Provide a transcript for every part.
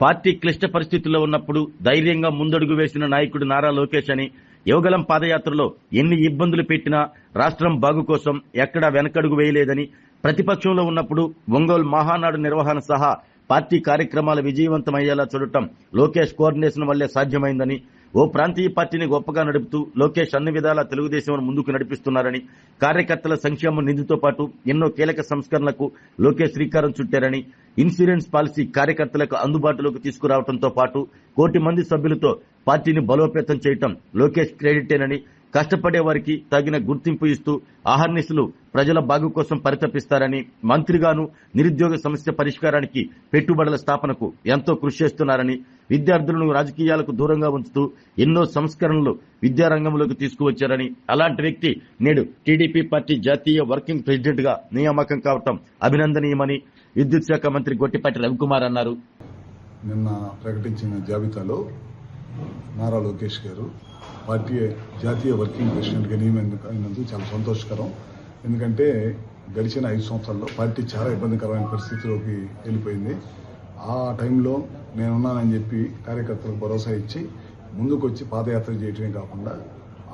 Party క్లిష్ట పరిస్థితుల్లో ఉన్నప్పుడు ధైర్యంగా ముందడుగు వేసిన నాయకుడు నారా లోకేష్ అని, యువగళం పాదయాత్రలో ఎన్ని ఇబ్బందులు పెట్టినా రాష్ట్రం బాగు కోసం ఎక్కడా వెనకడుగు వేయలేదని, ప్రతిపక్షంలో ఉన్నప్పుడు ఒంగోలు మహానాడు నిర్వహణ సహా పార్టీ కార్యక్రమాలు విజయవంతమయ్యేలా చూడటం లోకేష్ కోఆర్డినేషన్ వల్లే సాధ్యమైందని, ఓ ప్రాంతీయ పార్టీని గొప్పగా నడుపుతూ లోకేష్ అన్ని విధాలా తెలుగుదేశం ముందుకు నడిపిస్తున్నారని, కార్యకర్తల సంక్షేమ నిధితో పాటు ఎన్నో కీలక సంస్కరణలకు లోకేష్ శ్రీకారం చుట్టారని, ఇన్సూరెన్స్ పాలసీ కార్యకర్తలకు అందుబాటులోకి తీసుకురావడంతో పాటు 1 కోటి మంది సభ్యులతో పార్టీని బలోపేతం చేయటం లోకేష్ క్రెడిటేనని, కష్టపడే వారికి తగిన గుర్తింపు ఇస్తూ అహర్నిశలు ప్రజల బాగు కోసం పరితపిస్తారని, మంత్రిగాను నిరుద్యోగ సమస్య పరిష్కారానికి, పెట్టుబడుల స్థాపనకు ఎంతో కృషి చేస్తున్నారని, విద్యార్థులను రాజకీయాలకు దూరంగా ఉంచుతూ ఎన్నో సంస్కరణలు విద్యారంగంలోకి తీసుకువచ్చారని, అలాంటి వ్యక్తి నేడు టీడీపీ పార్టీ జాతీయ వర్కింగ్ ప్రెసిడెంట్ గా నియామకం కావటం అభినందనీయమని విద్యుత్ శాఖ మంత్రి గొట్టిపాటి రవికుమార్ అన్నారు. నిన్న ప్రకటించిన జాబితాలో నారా లోకేష్ గారు పార్టీ జాతీయ వర్కింగ్ ప్రెసిడెంట్గా నియమించినందుకు చాలా సంతోషకరం. ఎందుకంటే గడిచిన 5 సంవత్సరాల్లో పార్టీ చాలా ఇబ్బందికరమైన పరిస్థితిలోకి వెళ్ళిపోయింది. ఆ టైంలో నేనున్నానని చెప్పి కార్యకర్తలకు భరోసా ఇచ్చి ముందుకొచ్చి పాదయాత్ర చేయటమే కాకుండా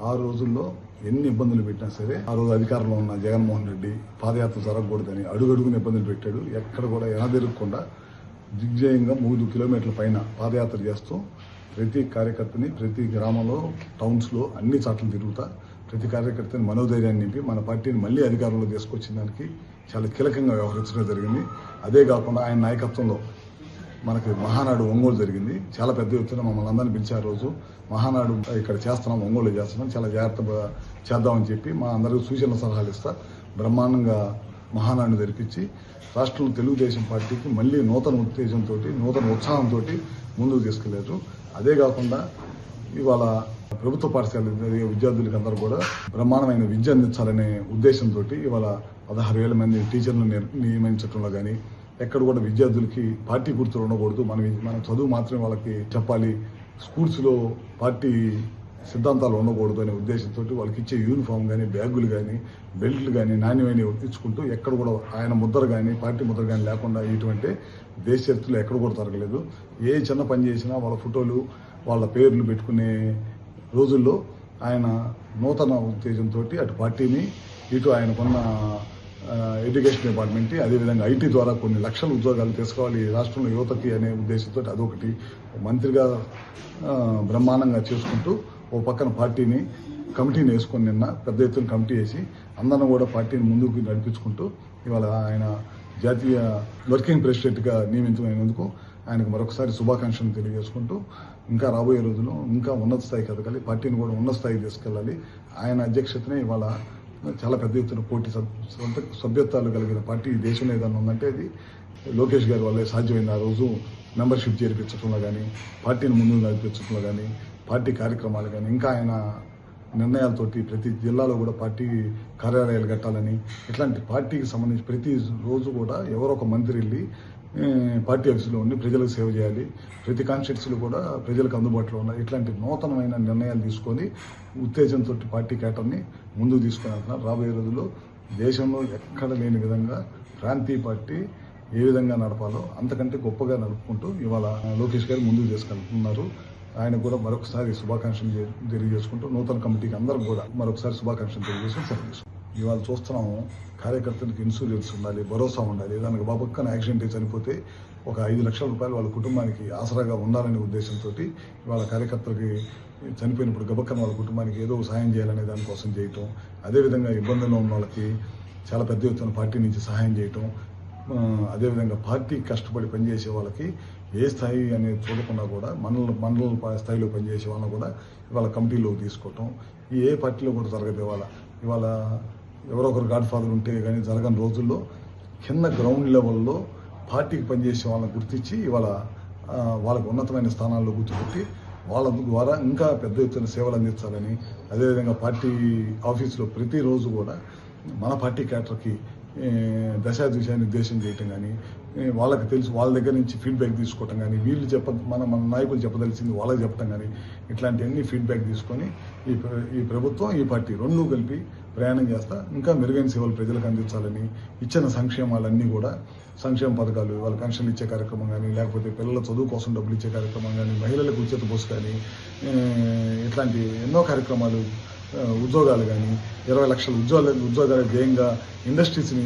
ఆ రోజుల్లో ఎన్ని ఇబ్బందులు పెట్టినా సరే, ఆ రోజు అధికారంలో ఉన్న జగన్మోహన్ రెడ్డి పాదయాత్ర జరగకూడదని అడుగడుగున ఇబ్బందులు పెట్టాడు. ఎక్కడ కూడా ఎనదిరగకుండా దిగ్విజయంగా 3 కిలోమీటర్ల పైన పాదయాత్ర చేస్తూ ప్రతి కార్యకర్తని ప్రతి గ్రామంలో, టౌన్స్లో అన్ని చోట్ల తిరుగుతా ప్రతి కార్యకర్తని మనోధైర్యాన్ని నింపి మన పార్టీని మళ్లీ అధికారంలో తీసుకొచ్చిన దానికి చాలా కీలకంగా వ్యవహరించడం జరిగింది. అదే కాకుండా ఆయన నాయకత్వంలో మనకి మహానాడు ఒంగోలు జరిగింది. చాలా పెద్ద ఎత్తున మమ్మల్ని అందరినీ పిలిచారు. రోజు మహానాడు ఇక్కడ చేస్తున్నాం, ఒంగోలు చేస్తున్నాం, చాలా జాగ్రత్తగా చేద్దామని చెప్పి మా అందరికీ సూచనలు సలహాలు ఇస్తా బ్రహ్మాండంగా మహానాడుని జరిపించి రాష్ట్రంలో తెలుగుదేశం పార్టీకి మళ్లీ నూతన ఉత్తేజంతో, నూతన ఉత్సాహంతో ముందుకు తీసుకెళ్లారు. అదే కాకుండా ఇవాళ ప్రభుత్వ పాఠశాల విద్యార్థులకి అందరూ కూడా బ్రహ్మాండమైన విద్య అందించాలనే ఉద్దేశంతో ఇవాళ 16,000 మంది టీచర్లను నియమించడంలో కానీ, ఎక్కడ కూడా విద్యార్థులకి పార్టీ గుర్తులు ఉండకూడదు, మన చదువు మాత్రమే వాళ్ళకి చెప్పాలి, స్కూల్స్లో పార్టీ సిద్ధాంతాలు ఉండకూడదు అనే ఉద్దేశంతో వాళ్ళకి ఇచ్చే యూనిఫామ్ కానీ, బ్యాగులు కానీ, బెల్ట్లు కానీ నాణ్యమైన ఇచ్చుకుంటూ ఎక్కడ కూడా ఆయన ముద్ర కానీ, పార్టీ ముద్ర కానీ లేకుండా ఇటువంటి దేశ చరిత్రలో ఎక్కడ కూడా జరగలేదు. ఏ చిన్న పని చేసినా వాళ్ళ ఫోటోలు, వాళ్ళ పేర్లు పెట్టుకునే రోజుల్లో ఆయన నూతన ఉత్తేజంతో అటు పార్టీని, ఇటు ఆయనకున్న ఎడ్యుకేషన్ డిపార్ట్మెంట్, అదేవిధంగా ఐటీ ద్వారా కొన్ని లక్షల ఉద్యోగాలు తీసుకోవాలి రాష్ట్రంలో యువతకి అనే ఉద్దేశంతో అదొకటి మంత్రిగా బ్రహ్మాండంగా చేసుకుంటూ ఓ పక్కన పార్టీని కమిటీని వేసుకొని నిన్న పెద్ద ఎత్తున కమిటీ వేసి అందరం కూడా పార్టీని ముందుకు నడిపించుకుంటూ ఇవాళ ఆయన జాతీయ వర్కింగ్ ప్రెసిడెంట్గా నియమించినందుకు ఆయనకు మరొకసారి శుభాకాంక్షలు తెలియజేసుకుంటూ ఇంకా రాబోయే రోజుల్లో ఇంకా ఉన్నత స్థాయికి ఎదగాలి, పార్టీని కూడా ఉన్నత స్థాయికి తీసుకెళ్లాలి. ఆయన అధ్యక్షతనే ఇవాళ చాలా పెద్ద ఎత్తున పోటీ సభ్యత్వాలు కలిగిన పార్టీ ఈ దేశంలో ఏదైనా ఉందంటే అది లోకేష్ గారి వల్లే సాధ్యమైంది. ఆ రోజు మెంబర్షిప్ చేర్పించడంలో కానీ, పార్టీని ముందుకు నడిపించడంలో కానీ, పార్టీ కార్యక్రమాలు కానీ, ఇంకా ఆయన నిర్ణయాలతోటి ప్రతి జిల్లాలో కూడా పార్టీ కార్యాలయాలు కట్టాలని, ఇట్లాంటి పార్టీకి సంబంధించి ప్రతి రోజు కూడా ఎవరో ఒక మంత్రి వెళ్ళి పార్టీ ఆఫీసులో ఉండి ప్రజలకు సేవ చేయాలి, ప్రతి కాన్స్టిట్యూన్సీలో కూడా ప్రజలకు అందుబాటులో ఉండాలి. ఇట్లాంటి నూతనమైన నిర్ణయాలు తీసుకొని ఉత్తేజంతో పార్టీ కేటర్ని ముందుకు తీసుకొని వెళ్తున్నారు. రాబోయే రోజుల్లో దేశంలో ఎక్కడ లేని విధంగా ప్రాంతీయ పార్టీ ఏ విధంగా నడపాలో అంతకంటే గొప్పగా నడుపుకుంటూ ఇవాళ లోకేష్ గారు ముందుకు తీసుకెళ్తున్నారు. ఆయన కూడా మరొకసారి శుభాకాంక్షలు తెలియజేసుకుంటూ నూతన కమిటీకి అందరూ కూడా మరొకసారి శుభాకాంక్షలు తెలియజేసుకుని సెలవు. ఇవాళ చూస్తున్నాము, కార్యకర్తలకు ఇన్సూరెన్స్ ఉండాలి, భరోసా ఉండాలి. దానికి బాబక్కన యాక్సిడెంట్ చనిపోతే ఒక 5 లక్షల రూపాయలు వాళ్ళ కుటుంబానికి ఆసరాగా ఉండాలనే ఉద్దేశంతో ఇవాళ కార్యకర్తలకి చనిపోయినప్పుడు గబక్కన వాళ్ళ కుటుంబానికి ఏదో సాయం చేయాలనే దానికోసం చేయటం, అదేవిధంగా ఇబ్బందుల్లో ఉన్న వాళ్ళకి చాలా పెద్ద ఎత్తున పార్టీ నుంచి సహాయం చేయటం, అదేవిధంగా పార్టీ కష్టపడి పనిచేసే వాళ్ళకి ఏ స్థాయి అనేది చూడకుండా కూడా మండల స్థాయిలో పనిచేసే వాళ్ళని కూడా ఇవాళ కమిటీలో తీసుకోవటం ఏ పార్టీలో కూడా జరగదు. ఇవాళ ఎవరో ఒకరు గాడ్ ఫాదర్ ఉంటే కానీ జరగని రోజుల్లో కింద గ్రౌండ్ లెవెల్లో పార్టీకి పనిచేసే వాళ్ళని గుర్తించి ఇవాళ వాళ్ళకు ఉన్నతమైన స్థానాల్లో కూర్చోబెట్టి వాళ్ళ ద్వారా ఇంకా పెద్ద ఎత్తున సేవలు అందించాలని, అదేవిధంగా పార్టీ ఆఫీసులో ప్రతిరోజు కూడా మన పార్టీ క్యాడర్కి దశాదిశా నిర్దేశం చేయటం కానీ, వాళ్ళకి తెలుసు వాళ్ళ దగ్గర నుంచి ఫీడ్బ్యాక్ తీసుకోవటం కానీ, వీళ్ళు మన నాయకులు చెప్పదలిసింది వాళ్ళకి చెప్పడం కానీ, ఇట్లాంటివన్నీ ఫీడ్బ్యాక్ తీసుకొని ఈ ప్రభుత్వం, ఈ పార్టీ రెండూ కలిపి ప్రయాణం చేస్తా ఇంకా మెరుగైన సేవలు ప్రజలకు అందించాలని, ఇచ్చిన సంక్షేమాలన్నీ కూడా సంక్షేమ పథకాలు, వాళ్ళ పెన్షన్లు ఇచ్చే కార్యక్రమం కానీ, లేకపోతే పిల్లల చదువు కోసం డబ్బులు ఇచ్చే కార్యక్రమం కానీ, మహిళలకు ఉచిత బస్సు కానీ, ఇట్లాంటి ఎన్నో కార్యక్రమాలు, ఉద్యోగాలు కానీ, 20 లక్షల ఉద్యోగాల ధ్యేయంగా ఇండస్ట్రీస్ని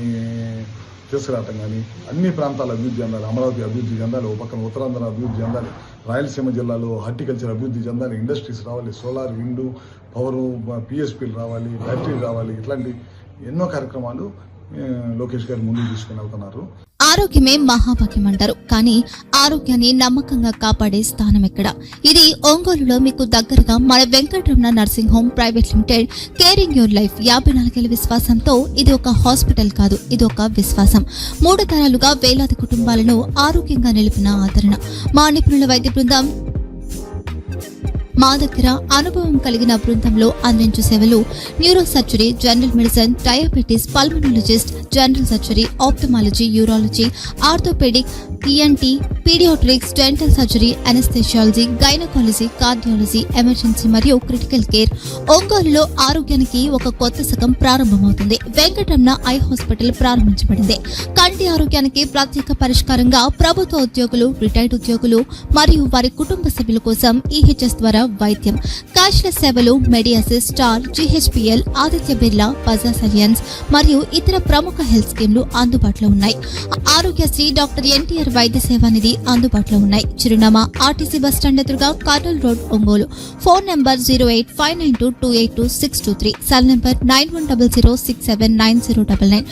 తీసుకురావటం కానీ, అన్ని ప్రాంతాల అభివృద్ధి చెందాలి, అమరావతి అభివృద్ధి చెందాలి, ఒక పక్కన ఉత్తరాంధ్ర అభివృద్ధి చెందాలి, రాయలసీమ జిల్లాలో హార్టికల్చర్ అభివృద్ధి చెందాలి, ఇండస్ట్రీస్ రావాలి, సోలార్, విండ్ పవరు, పిఎస్పీలు రావాలి, బ్యాటరీ రావాలి, ఇట్లాంటి ఎన్నో కార్యక్రమాలు లోకేష్ గారు ముందుకు తీసుకుని వెళ్తున్నారు. ఆరోగ్యమే మహాభాగ్యం అంటారు, కానీ ఆరోగ్యాన్ని నమ్మకంగా కాపాడే స్థానం ఎక్కడ? ఇది ఒంగోలులో మీకు దగ్గరగా మన Venkataramana nursing home private limited. Caring your life 54 ఏళ్ల విశ్వాసంతో ఇది ఒక హాస్పిటల్ కాదు, ఇది ఒక విశ్వాసం. 3 తరాలుగా వేలాది కుటుంబాలను ఆరోగ్యంగా నిలిపిన ఆదరణ. మా నిపుణుల వైద్య బృందం మా దగ్గర అనుభవం కలిగిన బృందంలో అందించే సేవలు neuro surgery, general medicine, diabetes, pulmonologist, general surgery, ophthalmology, urology, orthopaedic, ENT, paediatrics, dental surgery, anaesthesiology, gynaecology, cardiology, emergency మరియు క్రిటికల్ కేర్. ఒంగోలులో ఆరోగ్యానికి ఒక కొత్త శకం ప్రారంభమవుతుంది. వెంకటరమణ ఐ హాస్పిటల్ ప్రారంభించబడింది. కంటి ఆరోగ్యానికి ప్రత్యేక పరిష్కారంగా ప్రభుత్వ ఉద్యోగులు, రిటైర్డ్ ఉద్యోగులు మరియు వారి కుటుంబ సభ్యుల కోసం ఈహెచ్ఎస్ ద్వారా వైద్యం, క్యాష్లెస్ సేవలు, మెడియాసిస్, స్టార్, జీహెచ్పీఎల్, ఆదిత్య బిర్లా, బజాజ్ అలియన్స్ మరియు ఇతర ప్రముఖ హెల్త్ స్కీమ్లు అందుబాటులో ఉన్నాయి. ఆరోగ్యశ్రీ, డాక్టర్ ఎన్టీఆర్ వైద్య సేవా నిధి అందుబాటులో ఉన్నాయి. చిరునామా ఆర్టీసీ బస్టాండ్ ఎదురుగా, Kurnool road, Ongole. Phone number 08592282623, cell number 9100679099.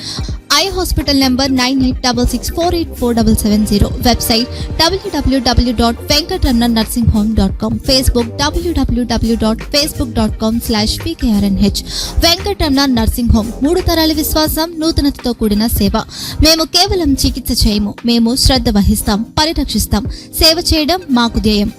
Eye hospital number 9866484770. Website www.venkatramananursinghome.com. Facebook www.facebook.com/pkrnh. Venkataramana nursing home, 3 తరాల విశ్వాసం, నూతనతతో కూడిన సేవ. మేము కేవలం చికిత్స చేయము, మేము శ్రద్ధ వహిస్తాం, పరిరక్షిస్తాం. సేవ చేయడం మాకు ధ్యేయం.